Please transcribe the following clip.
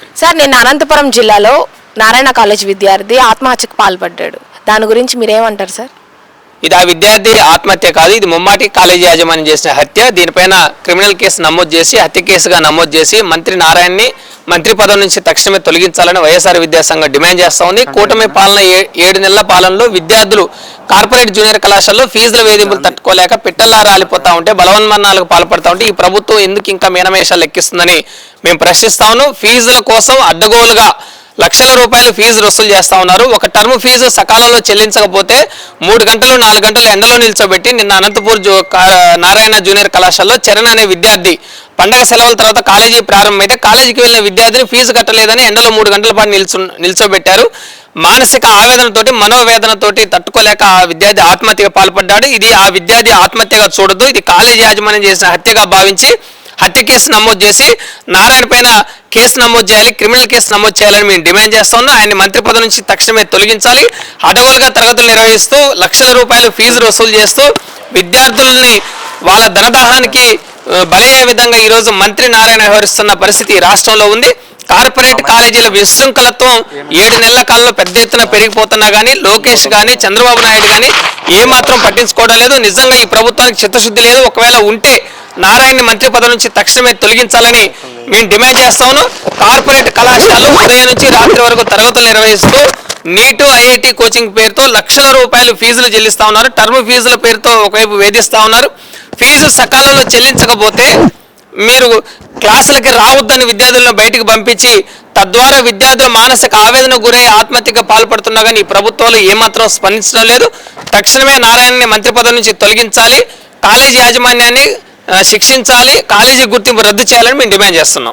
చేస్తాను. సార్, నిన్న అనంతపురం జిల్లాలో నారాయణ కాలేజ్ విద్యార్థి ఆత్మహత్యకు పాల్పడ్డాడు. దాని గురించి మీరేమంటారు సార్? ఇది ఆ విద్యార్థి ఆత్మహత్య కాదు, ఇది ముమ్మాటి కాలేజీ యాజమాన్యం చేసిన హత్య. దీనిపైన క్రిమినల్ కేసు నమోదు చేసి, హత్య కేసుగా నమోదు చేసి మంత్రి నారాయణని మంత్రి పదవి నుంచి తక్షణమే తొలగించాలని వైఎస్ఆర్ విద్యాసంఘం డిమాండ్ చేస్తా ఉంది. కూటమి పాలన 7 నెలల పాలనలో విద్యార్థులు కార్పొరేట్ జూనియర్ కళాశాలలో ఫీజుల వేధింపులు తట్టుకోలేక పిట్టల్లా రాలిపోతా ఉంటే, బలవన్మరణాలకు పాల్పడతా ఉంటే ఈ ప్రభుత్వం ఎందుకు ఇంకా మీనమేషాలు లెక్కిస్తుందని మేము ప్రశ్నిస్తా ఉన్నాం. ఫీజుల కోసం అడ్డగోలుగా లక్షల రూపాయలు ఫీజు వసూలు చేస్తా ఉన్నారు. ఒక టర్మ్ ఫీజు సకాలంలో చెల్లించకపోతే 3 గంటలు 4 గంటలు ఎండలో నిల్చోబెట్టి నిన్న అనంతపూర్ నారాయణ జూనియర్ కళాశాలలో చరణ్ అనే విద్యార్థి పండగ సెలవుల తర్వాత కాలేజీ ప్రారంభమైతే కాలేజీకి వెళ్ళిన విద్యార్థిని ఫీజు కట్టలేదని ఎండలో 3 గంటల పాటు నిల్చోబెట్టారు. మానసిక ఆవేదనతోటి మనోవేదనతోటి తట్టుకోలేక ఆ విద్యార్థి ఆత్మహత్యగా పాల్పడ్డాడు. ఇది ఆ విద్యార్థి ఆత్మహత్యగా చూడదు, ఇది కాలేజీ యాజమాన్యం చేసిన హత్యగా భావించి హత్య కేసు నమోదు చేసి నారాయణ పైన కేసు నమోదు చేయాలి, క్రిమినల్ కేసు నమోదు చేయాలని మేము డిమాండ్ చేస్తా ఉన్నాం. ఆయన మంత్రి పదవి నుంచి తక్షణమే తొలగించాలి. అడవులుగా తరగతులు నిర్వహిస్తూ లక్షల రూపాయలు ఫీజు వసూలు చేస్తూ విద్యార్థులని వాళ్ళ ధనదాహానికి బలయ్యే విధంగా ఈరోజు మంత్రి నారాయణ వ్యవహరిస్తున్న పరిస్థితి రాష్ట్రంలో ఉంది. కార్పొరేట్ కాలేజీల విశృంఖలత్వం 7 నెలల కాలంలో పెద్ద ఎత్తున పెరిగిపోతున్నా కానీ లోకేష్ కానీ చంద్రబాబు నాయుడు కానీ ఏమాత్రం పట్టించుకోవడం లేదు. నిజంగా ఈ ప్రభుత్వానికి చిత్తశుద్ధి లేదు. ఒకవేళ ఉంటే నారాయణ మంత్రి పదవి నుంచి తక్షణమే తొలగించాలని మేము డిమాండ్ చేస్తాము. కార్పొరేట్ కళాశాలలు ఉదయం నుంచి రాత్రి వరకు తరగతులు నిర్వహిస్తూ నీటు ఐఐటి కోచింగ్ పేరుతో లక్షల రూపాయలు ఫీజులు చెల్లిస్తా ఉన్నారు. టర్మ్ ఫీజుల పేరుతో ఒకవైపు వేధిస్తా ఉన్నారు. ఫీజు సకాలంలో చెల్లించకపోతే మీరు క్లాసులకి రావద్దని విద్యార్థులను బయటికి పంపించి తద్వారా విద్యార్థులు మానసిక ఆవేదన గురై ఆత్మహత్యగా పాల్పడుతున్నా కానీ ఈ ప్రభుత్వాలు ఏమాత్రం స్పందించడం లేదు. తక్షణమే నారాయణని మంత్రి పదవి నుంచి తొలగించాలి, కాలేజీ యాజమాన్యాన్ని శిక్షించాలి, కాలేజీ గుర్తింపు రద్దు చేయాలని మేము డిమాండ్ చేస్తున్నాం.